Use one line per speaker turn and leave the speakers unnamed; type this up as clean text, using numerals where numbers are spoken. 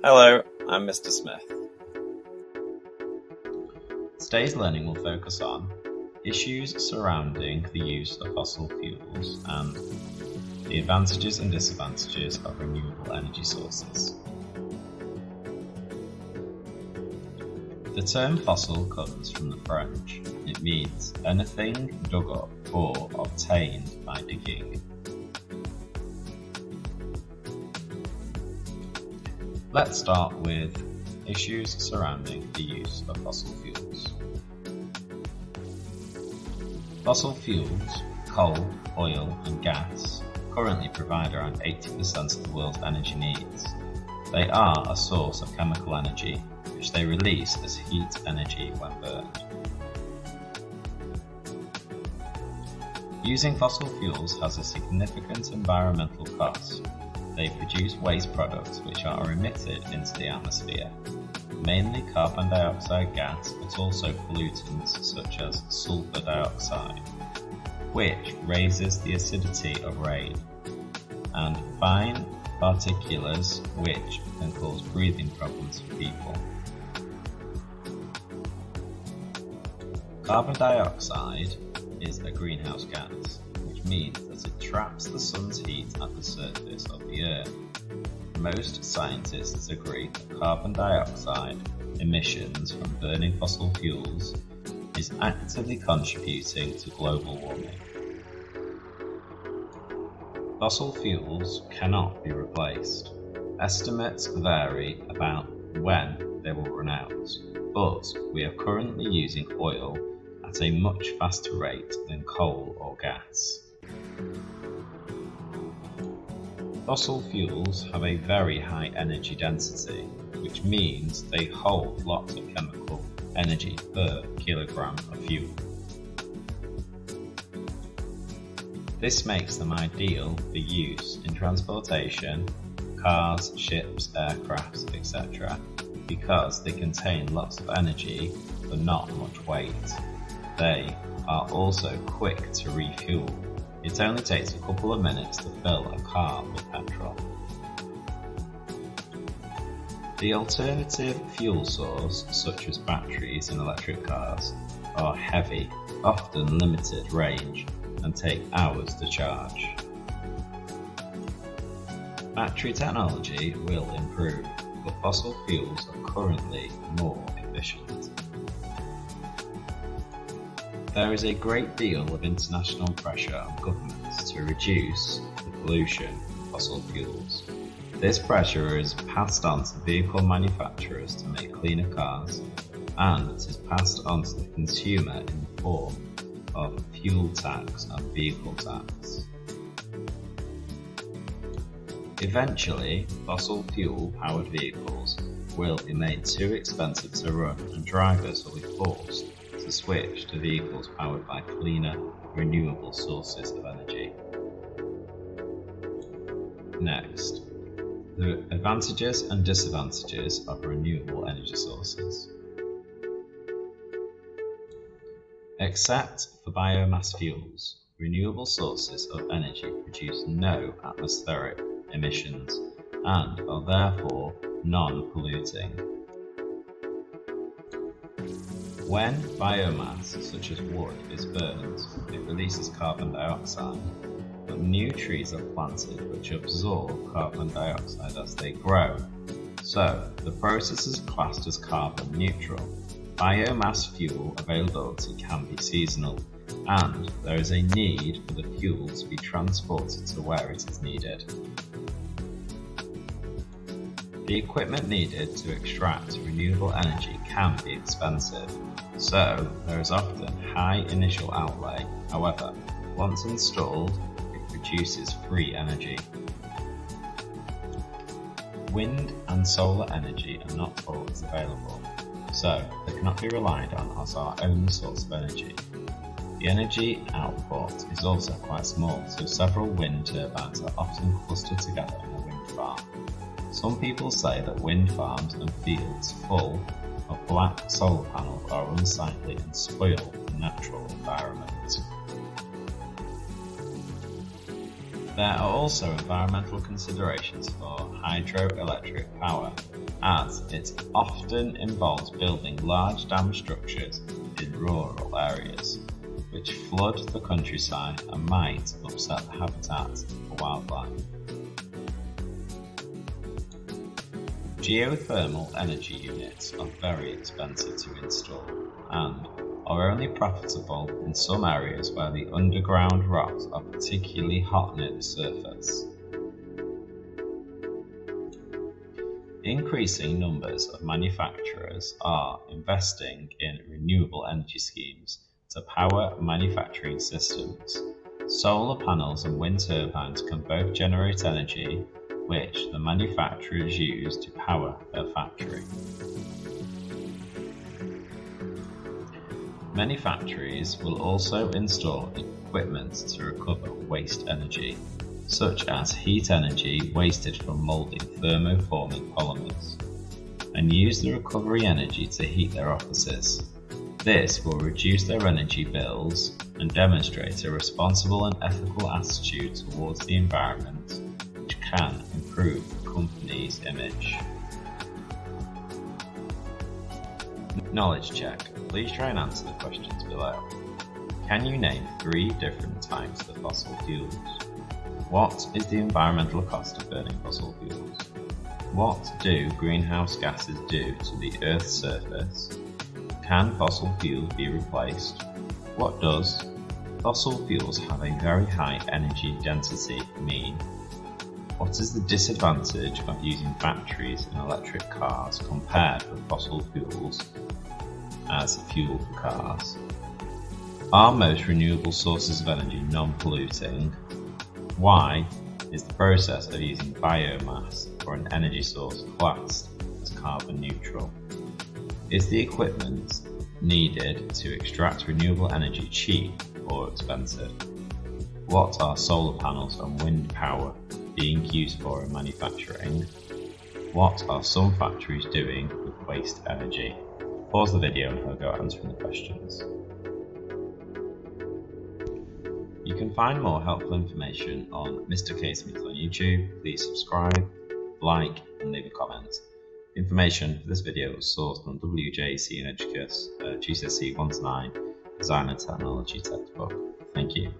Hello, I'm Mr. Smith.
Today's learning will focus on issues surrounding the use of fossil fuels and the advantages and disadvantages of renewable energy sources. The term fossil comes from the French. It means anything dug up or obtained by digging. Let's start with issues surrounding the use of fossil fuels. Fossil fuels, coal, oil and gas, currently provide around 80% of the world's energy needs. They are a source of chemical energy, which they release as heat energy when burned. Using fossil fuels has a significant environmental cost. They produce waste products which are emitted into the atmosphere, mainly carbon dioxide gas, but also pollutants such as sulfur dioxide, which raises the acidity of rain, and fine particulates which can cause breathing problems for people. Carbon dioxide is a greenhouse gas, which means that it traps the sun's heat at the surface of the earth. Most scientists agree that carbon dioxide emissions from burning fossil fuels is actively contributing to global warming. Fossil fuels cannot be replaced. Estimates vary about when they will run out, but we are currently using oil at a much faster rate than coal or gas. Fossil fuels have a very high energy density, which means they hold lots of chemical energy per kilogram of fuel. This makes them ideal for use in transportation, cars, ships, aircraft, etc., because they contain lots of energy but not much weight. They are also quick to refuel. It only takes a couple of minutes to fill a car with petrol. The alternative fuel source, such as batteries in electric cars, are heavy, often limited range, and take hours to charge. Battery technology will improve, but fossil fuels are currently more efficient. There is a great deal of international pressure on governments to reduce the pollution from fossil fuels. This pressure is passed on to vehicle manufacturers to make cleaner cars, and it is passed on to the consumer in the form of fuel tax and vehicle tax. Eventually, fossil fuel-powered vehicles will be made too expensive to run, and drivers will be forced to switch to vehicles powered by cleaner, renewable sources of energy. Next, the advantages and disadvantages of renewable energy sources. Except for biomass fuels, renewable sources of energy produce no atmospheric emissions and are therefore non-polluting. When biomass, such as wood, is burned, it releases carbon dioxide, but new trees are planted which absorb carbon dioxide as they grow, so the process is classed as carbon neutral. Biomass fuel availability can be seasonal, and there is a need for the fuel to be transported to where it is needed. The equipment needed to extract renewable energy can be expensive, so there is often high initial outlay. However, once installed, it produces free energy. Wind and solar energy are not always available, so they cannot be relied on as our only source of energy. The energy output is also quite small, so several wind turbines are often clustered together in a wind farm. Some people say that wind farms and fields full of black solar panels are unsightly and spoil the natural environment. There are also environmental considerations for hydroelectric power. as it often involves building large dam structures in rural areas, which flood the countryside and might upset the habitat for wildlife. Geothermal energy units are very expensive to install and are only profitable in some areas where the underground rocks are particularly hot near the surface. Increasing numbers of manufacturers are investing in renewable energy schemes to power manufacturing systems. Solar panels and wind turbines can both generate energy which the manufacturers use to power their factory. Many factories will also install equipment to recover waste energy, such as heat energy wasted from moulding thermoforming polymers, and use the recovery energy to heat their offices. This will reduce their energy bills and demonstrate a responsible and ethical attitude towards the environment, which can improve the company's image. Knowledge check. Please try and answer the questions below. Can you name 3 different types of fossil fuels? What is the environmental cost of burning fossil fuels? What do greenhouse gases do to the Earth's surface? Can fossil fuels be replaced? What does fossil fuels have a very high energy density mean? What is the disadvantage of using batteries in electric cars compared with fossil fuels as fuel for cars? Are most renewable sources of energy non-polluting? Why is the process of using biomass for an energy source classed as carbon neutral? Is the equipment needed to extract renewable energy cheap or expensive? What are solar panels and wind power being used for in manufacturing? What are some factories doing with waste energy? Pause the video and I'll go answering the questions. You can find more helpful information on Mr. K Smith on YouTube. Please subscribe, like and leave a comment. Information for this video was sourced from WJC and Educus GCSE 1-9 Design and Technology textbook. Thank you.